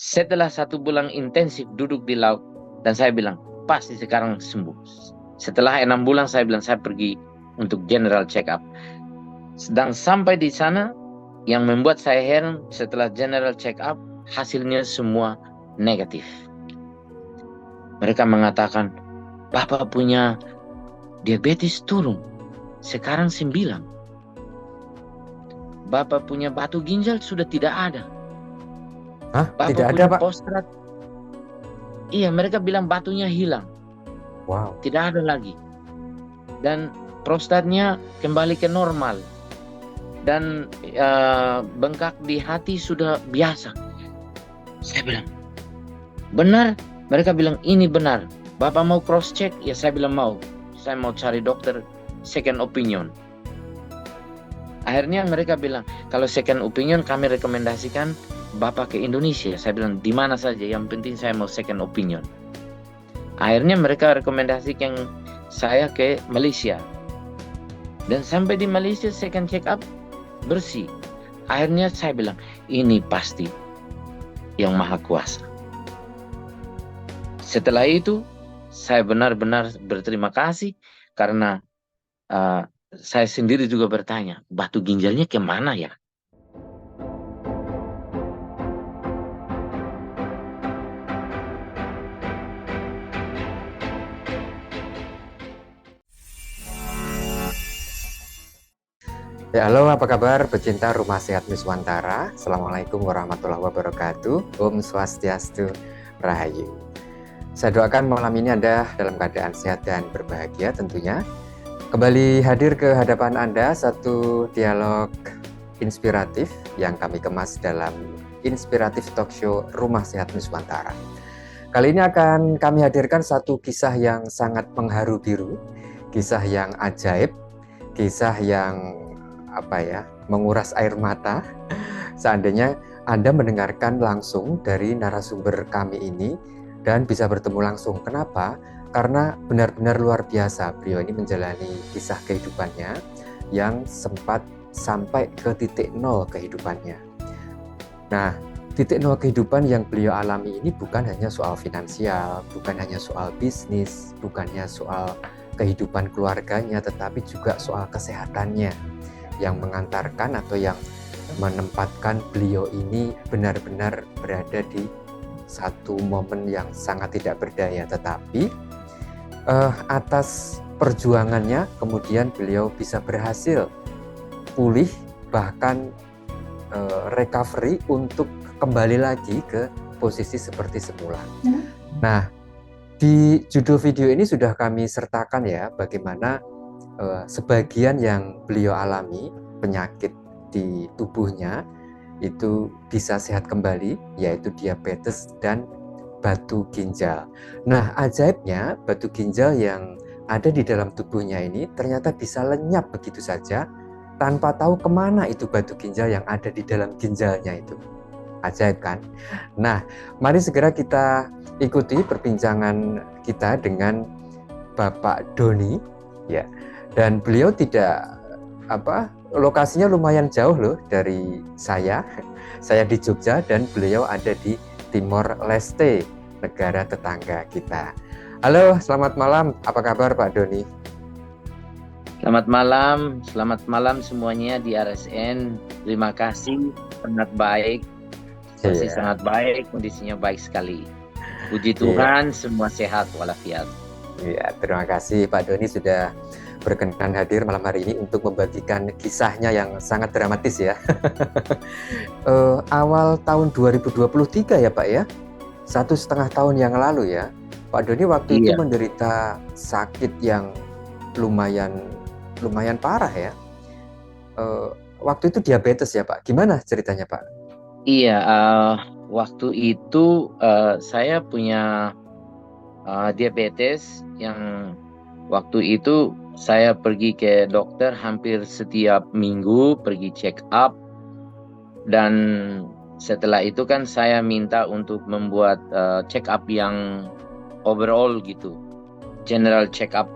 Setelah 1 bulan intensif duduk di laut, dan saya bilang, pasti sekarang sembuh. Setelah 6 bulan saya bilang, saya pergi untuk general check up. Dan sampai di sana, yang membuat saya heran, setelah general check up, hasilnya semua negatif. Mereka mengatakan, Bapak punya diabetes turun, sekarang 9. Bapak punya batu ginjal sudah tidak ada. Hah? Bapak Tidak ada, punya Pak? prostat. Iya, mereka bilang batunya hilang. Wow. Tidak ada lagi. Dan prostatnya kembali ke normal. Dan bengkak di hati sudah biasa. Saya bilang, benar? Mereka bilang, ini benar. Bapak mau cross check? Ya, saya bilang mau. Saya mau cari dokter second opinion. Akhirnya mereka bilang, kalau second opinion kami rekomendasikan Bapak ke Indonesia. Saya bilang, di mana saja, yang penting saya mau second opinion. Akhirnya mereka rekomendasikan saya ke Malaysia. Dan sampai di Malaysia second check up bersih. Akhirnya saya bilang, ini pasti yang maha kuasa. Setelah itu saya benar-benar berterima kasih, karena saya sendiri juga bertanya, batu ginjalnya kemana ya? Ya, halo, apa kabar pecinta Rumah Sehat Nuswantara? Assalamualaikum warahmatullahi wabarakatuh. Om Swastiastu, Rahayu. Saya doakan malam ini Anda dalam keadaan sehat dan berbahagia tentunya. Kembali hadir ke hadapan Anda satu dialog inspiratif yang kami kemas dalam Inspiratif Talk Show Rumah Sehat Nuswantara. Kali ini akan kami hadirkan satu kisah yang sangat mengharu biru, kisah yang ajaib, kisah yang menguras air mata. Seandainya Anda mendengarkan langsung dari narasumber kami ini dan bisa bertemu langsung. Kenapa? Karena benar-benar luar biasa beliau ini menjalani kisah kehidupannya yang sempat sampai ke titik nol kehidupannya. Nah, titik nol kehidupan yang beliau alami ini bukan hanya soal finansial, bukan hanya soal bisnis, bukannya soal kehidupan keluarganya, tetapi juga soal kesehatannya, yang mengantarkan atau yang menempatkan beliau ini benar-benar berada di satu momen yang sangat tidak berdaya, tetapi atas perjuangannya kemudian beliau bisa berhasil pulih, bahkan recovery untuk kembali lagi ke posisi seperti semula. Nah, di judul video ini sudah kami sertakan ya bagaimana sebagian yang beliau alami, penyakit di tubuhnya itu bisa sehat kembali, yaitu diabetes dan batu ginjal. Nah, ajaibnya batu ginjal yang ada di dalam tubuhnya ini ternyata bisa lenyap begitu saja tanpa tahu kemana itu batu ginjal yang ada di dalam ginjalnya itu. Ajaib kan? Nah, mari segera kita ikuti perbincangan kita dengan Bapak Doni ya. Dan beliau tidak lokasinya lumayan jauh loh dari saya. Saya di Jogja dan beliau ada di Timor Leste, negara tetangga kita. Halo, selamat malam. Apa kabar Pak Doni? Selamat malam semuanya di RSN. Terima kasih, sangat baik. Masih sangat baik, kondisinya baik sekali. Puji Tuhan, semua sehat walafiat. Iya, terima kasih Pak Doni sudah berkenan hadir malam hari ini untuk membagikan kisahnya yang sangat dramatis ya. Awal tahun 2023 ya Pak ya, 1,5 tahun yang lalu ya, Pak Doni waktu itu menderita sakit yang lumayan parah ya. Waktu itu diabetes ya Pak, gimana ceritanya Pak? Iya, waktu itu saya punya diabetes yang waktu itu saya pergi ke dokter hampir setiap minggu, pergi check up. Dan setelah itu kan saya minta untuk membuat check up yang overall gitu, general check up.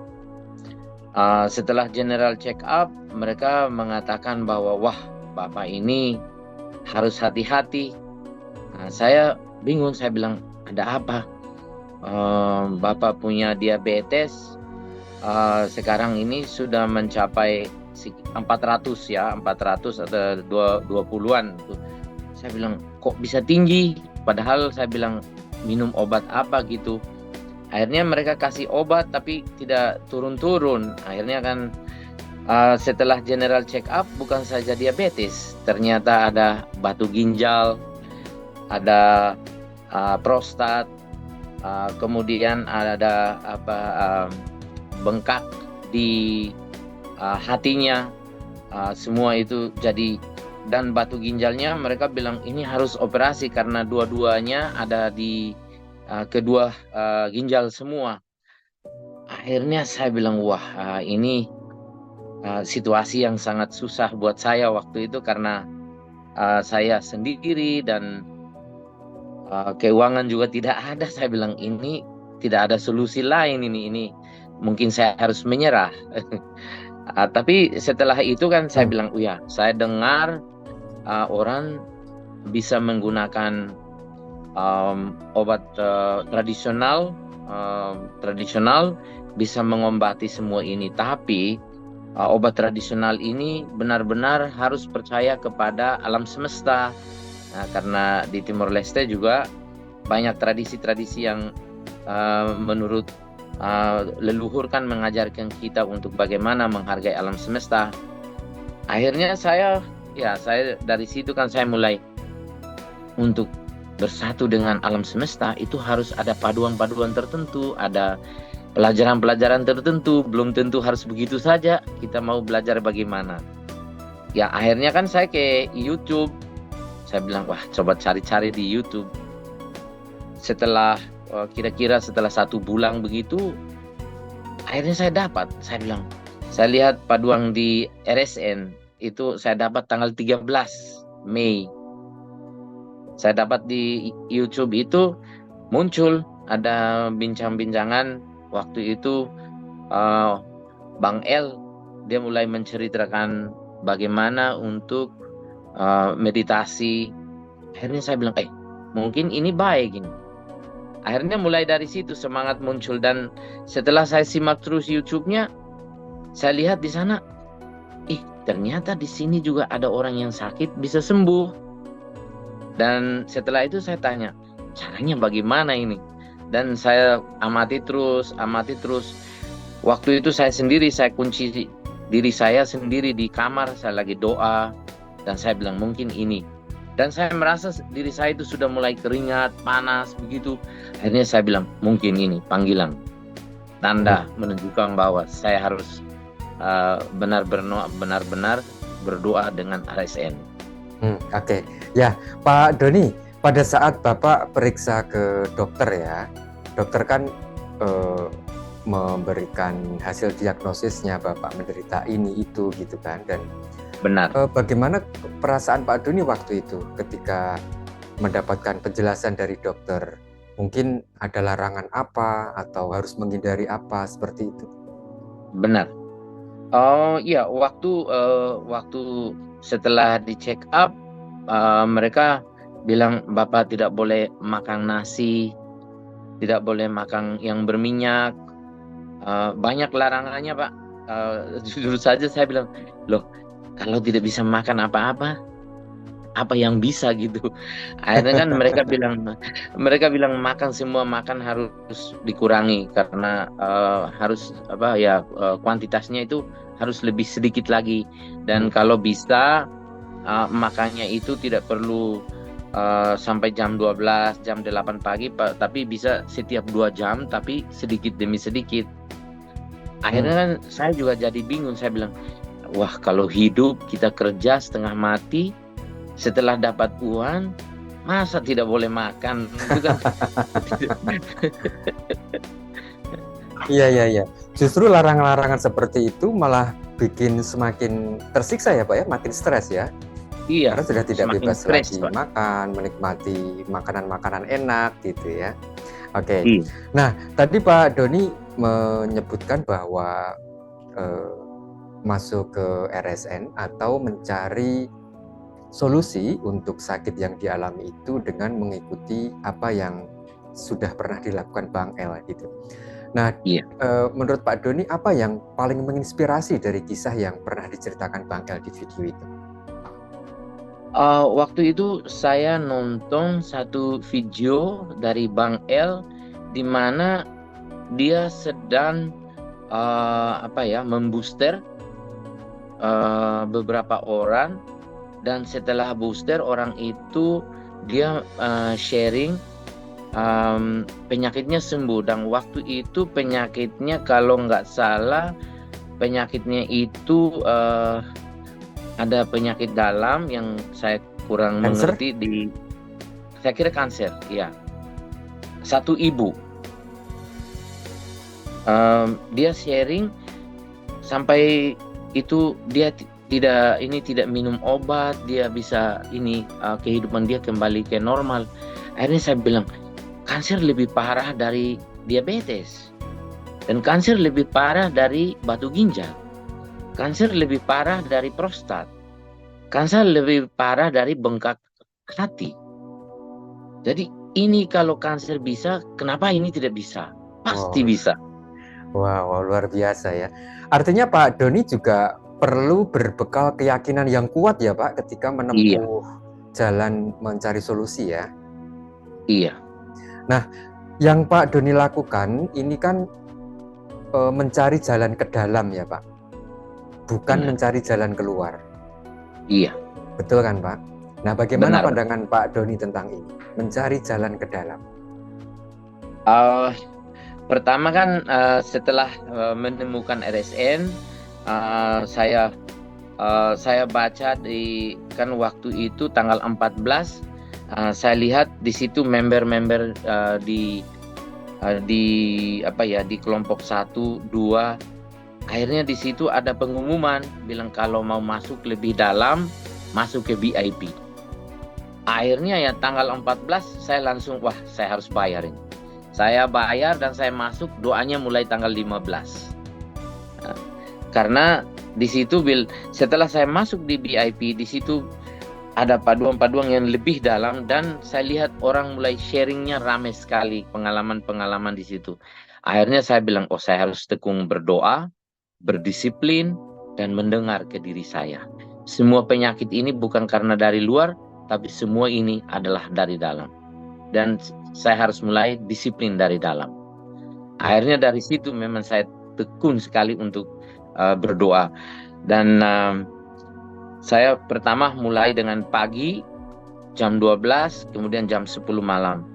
Setelah general check up, mereka mengatakan bahwa wah, Bapak ini harus hati-hati. Saya bingung. Saya bilang, ada apa? Bapak punya diabetes, sekarang ini sudah mencapai 400 ya, 400 atau 20-an. Saya bilang, kok bisa tinggi? Padahal saya bilang, minum obat apa gitu. Akhirnya mereka kasih obat tapi tidak turun-turun. Akhirnya kan setelah general check up, bukan saja diabetes, ternyata ada batu ginjal, ada prostat, kemudian ada bengkak di hatinya, semua itu jadi. Dan batu ginjalnya mereka bilang ini harus operasi karena dua-duanya ada di kedua ginjal semua. Akhirnya saya bilang, wah, ini situasi yang sangat susah buat saya waktu itu karena saya sendiri dan keuangan juga tidak ada. Saya bilang, ini tidak ada solusi lain, ini mungkin saya harus menyerah. Tapi setelah itu kan saya bilang, oh ya, saya dengar orang bisa menggunakan obat tradisional bisa mengobati semua ini. Tapi obat tradisional ini benar-benar harus percaya kepada alam semesta. Nah, karena di Timor Leste juga banyak tradisi-tradisi yang menurut leluhur kan mengajarkan kita untuk bagaimana menghargai alam semesta. Akhirnya saya dari situ kan saya mulai untuk bersatu dengan alam semesta. Itu harus ada paduan-paduan tertentu, ada pelajaran-pelajaran tertentu. Belum tentu harus begitu saja, kita mau belajar bagaimana. Ya akhirnya kan saya ke YouTube. Saya bilang, wah, coba cari-cari di YouTube. Setelah kira-kira setelah 1 bulan begitu, akhirnya saya dapat. Saya bilang, saya lihat paduan di RSN itu saya dapat tanggal 13 Mei. Saya dapat di YouTube itu muncul ada bincang-bincangan. Waktu itu Bang El dia mulai menceritakan bagaimana untuk meditasi. Akhirnya saya bilang, mungkin ini baik ini. Akhirnya mulai dari situ semangat muncul, dan setelah saya simak terus YouTube-nya, saya lihat di sana, ternyata di sini juga ada orang yang sakit bisa sembuh. Dan setelah itu saya tanya, caranya bagaimana ini? Dan saya amati terus. Waktu itu saya kunci diri saya sendiri di kamar, saya lagi doa, dan saya bilang mungkin ini. Dan saya merasa diri saya itu sudah mulai keringat, panas begitu. Akhirnya saya bilang mungkin ini panggilan, tanda menunjukkan bahwa saya harus benar-benar berdoa dengan RSN. Oke. Ya, Pak Doni, pada saat Bapak periksa ke dokter ya, dokter kan memberikan hasil diagnosisnya Bapak menderita ini itu gitu kan, dan benar. Bagaimana perasaan Pak Doni waktu itu ketika mendapatkan penjelasan dari dokter? Mungkin ada larangan apa atau harus menghindari apa seperti itu? Benar. Oh iya, waktu setelah di check up, mereka bilang Bapak tidak boleh makan nasi, tidak boleh makan yang berminyak, banyak larangannya Pak. Jujur saja saya bilang, loh, kalau tidak bisa makan apa-apa, apa yang bisa gitu. Akhirnya kan mereka bilang makan, semua makan harus dikurangi karena harus kuantitasnya itu harus lebih sedikit lagi, dan kalau bisa makannya itu tidak perlu sampai jam 12, jam 8 pagi, tapi bisa setiap 2 jam tapi sedikit demi sedikit. Akhirnya kan saya juga jadi bingung, saya bilang, wah, kalau hidup kita kerja setengah mati, setelah dapat uang masa tidak boleh makan gitu kan. Iya. Justru larangan-larangan seperti itu malah bikin semakin tersiksa ya Pak ya, makin stres ya. Iya. Karena sudah tidak bebas stres, lagi Pak. makan, menikmati makanan-makanan enak gitu ya. Oke. Nah, tadi Pak Doni menyebutkan bahwa masuk ke RSN atau mencari solusi untuk sakit yang dialami itu dengan mengikuti apa yang sudah pernah dilakukan Bang El gitu. Nah, Iya. menurut Pak Doni apa yang paling menginspirasi dari kisah yang pernah diceritakan Bang El di video itu? Waktu itu saya nonton satu video dari Bang El di mana dia sedang membooster beberapa orang, dan setelah booster orang itu dia sharing penyakitnya sembuh, dan waktu itu penyakitnya kalau nggak salah penyakitnya itu ada penyakit dalam yang saya kurang Cancer? mengerti saya kira kanser, ya. Satu ibu dia sharing sampai itu dia tidak minum obat, dia bisa kehidupan dia kembali ke normal. Akhirnya saya bilang kanser lebih parah dari diabetes, dan kanser lebih parah dari batu ginjal. Kanser lebih parah dari prostat. Kanser lebih parah dari bengkak hati. Jadi ini kalau kanser bisa, kenapa ini tidak bisa? Pasti bisa. Wow, luar biasa ya. Artinya Pak Doni juga perlu berbekal keyakinan yang kuat ya Pak ketika menempuh jalan mencari solusi ya. Iya. Nah, yang Pak Doni lakukan ini kan mencari jalan ke dalam ya Pak. Bukan mencari jalan keluar. Iya. Betul kan Pak? Nah, bagaimana Benar. pandangan Pak Doni tentang ini? Mencari jalan ke dalam. Pertama kan setelah menemukan RSN, saya baca kan waktu itu tanggal 14, saya lihat di situ member-member di kelompok 1, 2. Akhirnya di situ ada pengumuman bilang kalau mau masuk lebih dalam, masuk ke VIP. Akhirnya ya tanggal 14 saya langsung saya harus bayar ini. Saya bayar dan saya masuk, doanya mulai tanggal 15. Karena di situ setelah saya masuk di VIP, di situ ada paduan-paduan yang lebih dalam, dan saya lihat orang mulai sharingnya ramai sekali, pengalaman-pengalaman di situ. Akhirnya saya bilang, saya harus tekun berdoa, berdisiplin, dan mendengar ke diri saya. Semua penyakit ini bukan karena dari luar, tapi semua ini adalah dari dalam. Dan saya harus mulai disiplin dari dalam. Akhirnya dari situ memang saya tekun sekali untuk berdoa. Dan saya pertama mulai dengan pagi jam 12, kemudian jam 10 malam.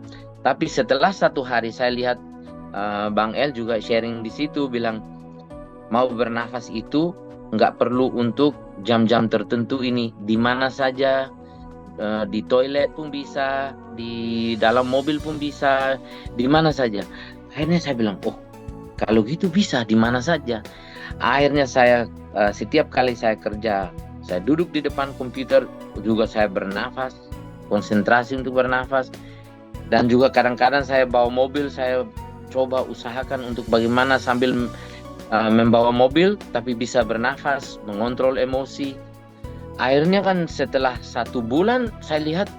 Tapi setelah satu hari saya lihat Bang El juga sharing di situ, bilang mau bernafas itu nggak perlu untuk jam-jam tertentu ini, di mana saja, di toilet pun bisa, di dalam mobil pun bisa, di mana saja. Akhirnya saya bilang, kalau gitu bisa di mana saja. Akhirnya saya setiap kali saya kerja, saya duduk di depan komputer, juga saya bernafas, konsentrasi untuk bernafas. Dan juga kadang-kadang saya bawa mobil, saya coba usahakan untuk bagaimana sambil membawa mobil tapi bisa bernafas, mengontrol emosi. Akhirnya kan setelah 1 bulan saya lihat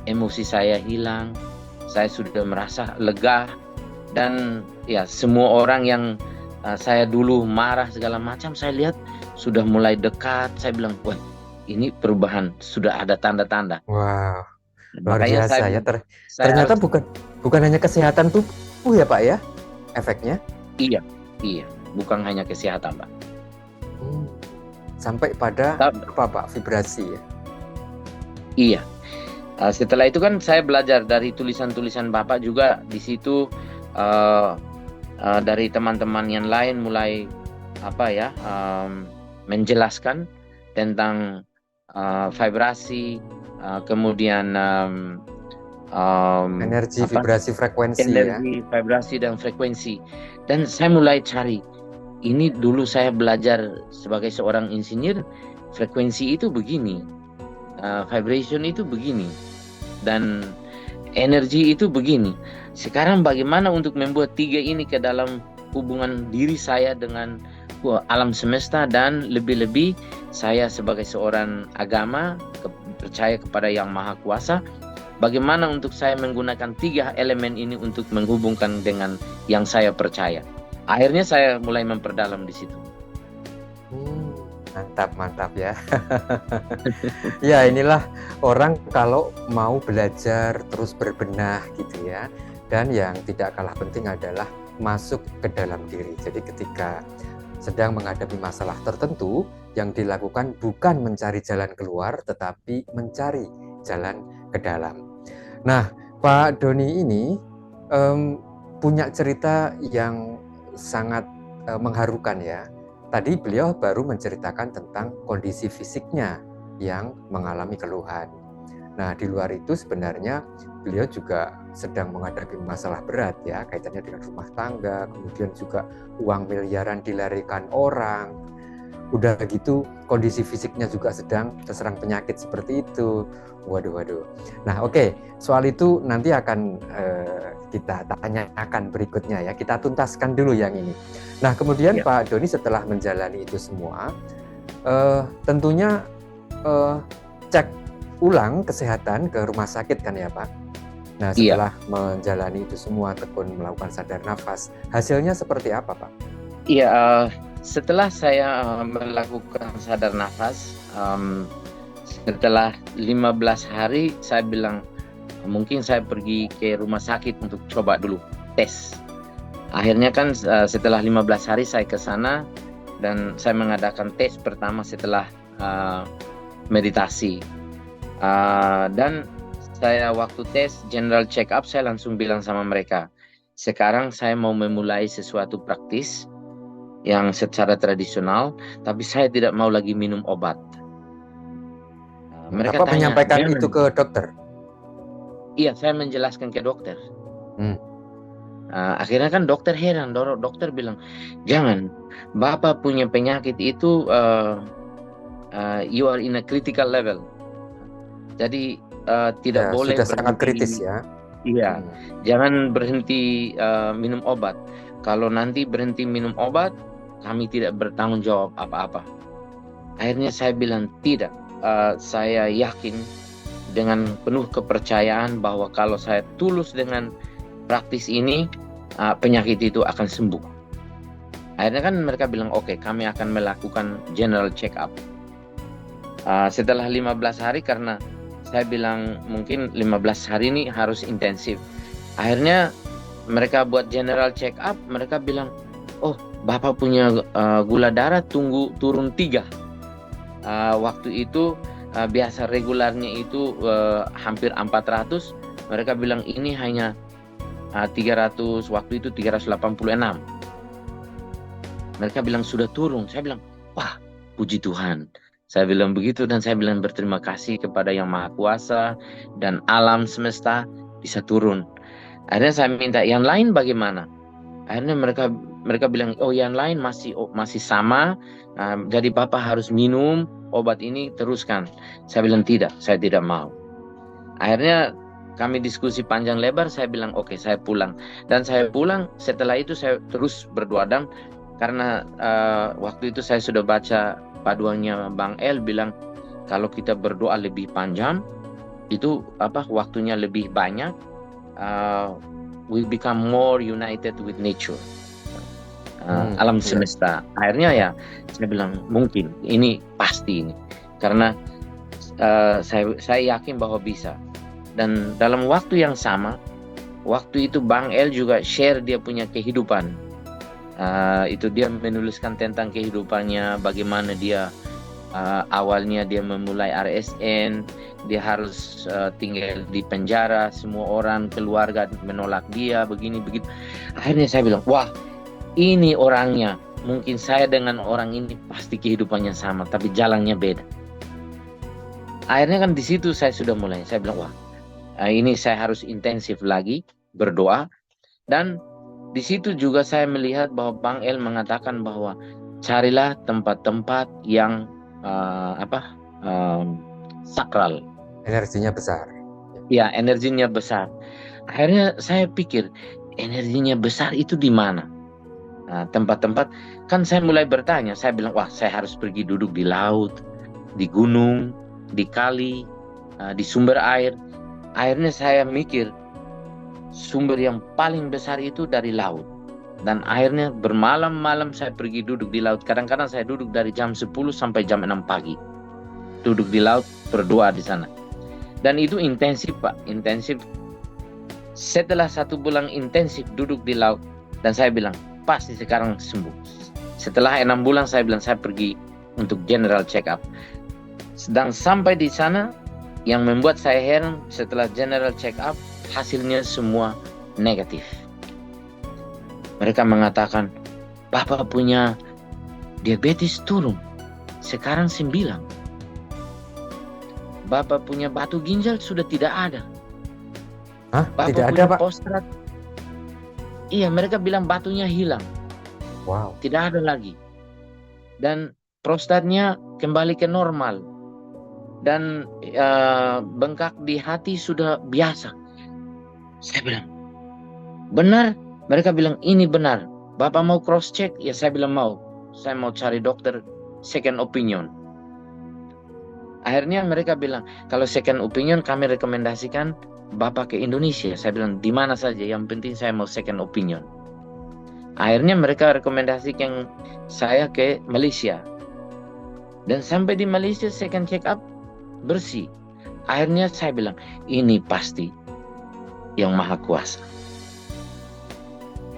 emosi saya hilang, saya sudah merasa lega, dan ya semua orang yang saya dulu marah segala macam, saya lihat sudah mulai dekat. Saya bilang, ini perubahan, sudah ada tanda-tanda. Wow, luar Makanya biasa ya. Ternyata bukan hanya kesehatan tubuh ya Pak ya, efeknya? Iya, bukan hanya kesehatan Pak. Sampai pada apa Pak, vibrasi ya? Iya. Setelah itu kan saya belajar dari tulisan-tulisan Bapak juga di situ, dari teman-teman yang lain mulai menjelaskan tentang vibrasi, kemudian energi, vibrasi, frekuensi vibrasi dan frekuensi. Dan saya mulai cari. Ini dulu saya belajar sebagai seorang insinyur, frekuensi itu begini, vibration itu begini, dan energi itu begini. Sekarang bagaimana untuk membuat 3 ini ke dalam hubungan diri saya dengan alam semesta, dan lebih-lebih saya sebagai seorang agama, percaya kepada Yang Maha Kuasa. Bagaimana untuk saya menggunakan 3 elemen ini untuk menghubungkan dengan yang saya percaya. Akhirnya saya mulai memperdalam di situ. Mantap ya. Ya, inilah orang kalau mau belajar terus berbenah gitu ya. Dan yang tidak kalah penting adalah masuk ke dalam diri. Jadi ketika sedang menghadapi masalah tertentu, yang dilakukan bukan mencari jalan keluar, tetapi mencari jalan ke dalam. Nah, Pak Doni ini punya cerita yang sangat mengharukan ya. Tadi beliau baru menceritakan tentang kondisi fisiknya yang mengalami keluhan. Nah, di luar itu sebenarnya beliau juga sedang menghadapi masalah berat ya, kaitannya dengan rumah tangga, kemudian juga uang miliaran dilarikan orang. Udah gitu kondisi fisiknya juga sedang terserang penyakit seperti itu. Waduh. Nah, oke, soal itu nanti akan kita tanyakan berikutnya ya. Kita tuntaskan dulu yang ini. Nah, kemudian Pak Doni setelah menjalani itu semua, tentunya cek ulang kesehatan ke rumah sakit kan ya Pak? Nah, setelah menjalani itu semua, tekun melakukan sadar nafas, hasilnya seperti apa Pak? Iya, setelah saya melakukan sadar nafas, setelah 15 hari saya bilang mungkin saya pergi ke rumah sakit untuk coba dulu tes. Akhirnya kan setelah 15 hari saya ke sana dan saya mengadakan tes pertama setelah meditasi. Dan saya waktu tes general check up saya langsung bilang sama mereka, sekarang saya mau memulai sesuatu praktis yang secara tradisional, tapi saya tidak mau lagi minum obat. Mereka tanya, menyampaikan itu ke dokter? Iya, saya menjelaskan ke dokter. Akhirnya kan dokter heran, dokter bilang, jangan, Bapak punya penyakit itu you are in a critical level. Jadi tidak boleh sudah sangat kritis ya. Iya, jangan berhenti minum obat. Kalau nanti berhenti minum obat, kami tidak bertanggung jawab apa-apa. Akhirnya saya bilang tidak. Saya yakin dengan penuh kepercayaan bahwa kalau saya tulus dengan praktis ini, penyakit itu akan sembuh. Akhirnya kan mereka bilang, oke, kami akan melakukan general check up. Setelah 15 hari, karena saya bilang mungkin 15 hari ini harus intensif. Akhirnya mereka buat general check up, mereka bilang, oh, Bapak punya gula darah turun 3. Waktu itu biasa regularnya itu hampir 400. Mereka bilang ini hanya 300, waktu itu 386. Mereka bilang sudah turun. Saya bilang, wah, puji Tuhan. Saya bilang begitu dan saya bilang berterima kasih kepada Yang Maha Kuasa dan alam semesta bisa turun. Akhirnya saya minta yang lain bagaimana? Akhirnya mereka bilang, oh yang lain masih sama, jadi Bapak harus minum obat ini teruskan. Saya bilang tidak, saya tidak mau. Akhirnya kami diskusi panjang lebar, saya bilang oke, saya pulang. Dan saya pulang, setelah itu saya terus berdoa dan karena waktu itu saya sudah baca paduannya Bang El bilang kalau kita berdoa lebih panjang itu waktunya lebih banyak, we become more united with nature, alam semesta. Akhirnya ya saya bilang mungkin ini pasti ini karena saya yakin bahwa bisa. Dan dalam waktu yang sama, waktu itu Bang El juga share dia punya kehidupan. Itu dia menuliskan tentang kehidupannya, bagaimana dia awalnya dia memulai RSN, dia harus tinggal di penjara, semua orang keluarga menolak dia, begini begitu. Akhirnya saya bilang, wah, ini orangnya. Mungkin saya dengan orang ini pasti kehidupannya sama, tapi jalannya beda. Akhirnya kan di situ saya sudah mulai. Saya bilang, wah, ini saya harus intensif lagi berdoa. Dan di situ juga saya melihat bahwa Bang El mengatakan bahwa carilah tempat-tempat yang sakral. Energinya besar. Ya, energinya besar. Akhirnya saya pikir energinya besar itu di mana? Tempat-tempat kan saya mulai bertanya. Saya bilang, wah, saya harus pergi duduk di laut, di gunung, di kali, di sumber air. Akhirnya saya mikir sumber yang paling besar itu dari laut. Dan akhirnya bermalam-malam saya pergi duduk di laut. Kadang-kadang saya duduk dari jam 10 sampai jam 6 pagi. Duduk di laut, berdoa di sana. Dan itu intensif, Pak. Intensif. Setelah 1 bulan intensif duduk di laut, dan saya bilang, pasti sekarang sembuh. Setelah 6 bulan saya bilang, saya pergi untuk general check up. Dan sampai di sana, yang membuat saya heran, setelah general check up, hasilnya semua negatif. Mereka mengatakan, Bapak punya diabetes turun, sekarang 9. Bapak punya batu ginjal sudah tidak ada. Hah? Bapak Tidak ada, punya Pak? prostat. Iya, mereka bilang batunya hilang, Wow. tidak ada lagi. Dan prostatnya kembali ke normal. Dan bengkak di hati sudah biasa. Saya bilang, benar? Mereka bilang, ini benar. Bapak mau cross check? Ya, saya bilang mau. Saya mau cari dokter second opinion. Akhirnya mereka bilang, kalau second opinion kami rekomendasikan Bapak ke Indonesia. Saya bilang, di mana saja, yang penting saya mau second opinion. Akhirnya mereka rekomendasikan saya ke Malaysia. Dan sampai di Malaysia second check up bersih. Akhirnya saya bilang, ini pasti yang Maha Kuasa.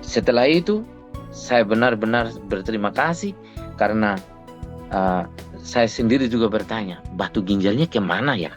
Setelah itu, saya benar-benar berterima kasih karena saya sendiri juga bertanya, batu ginjalnya kemana ya?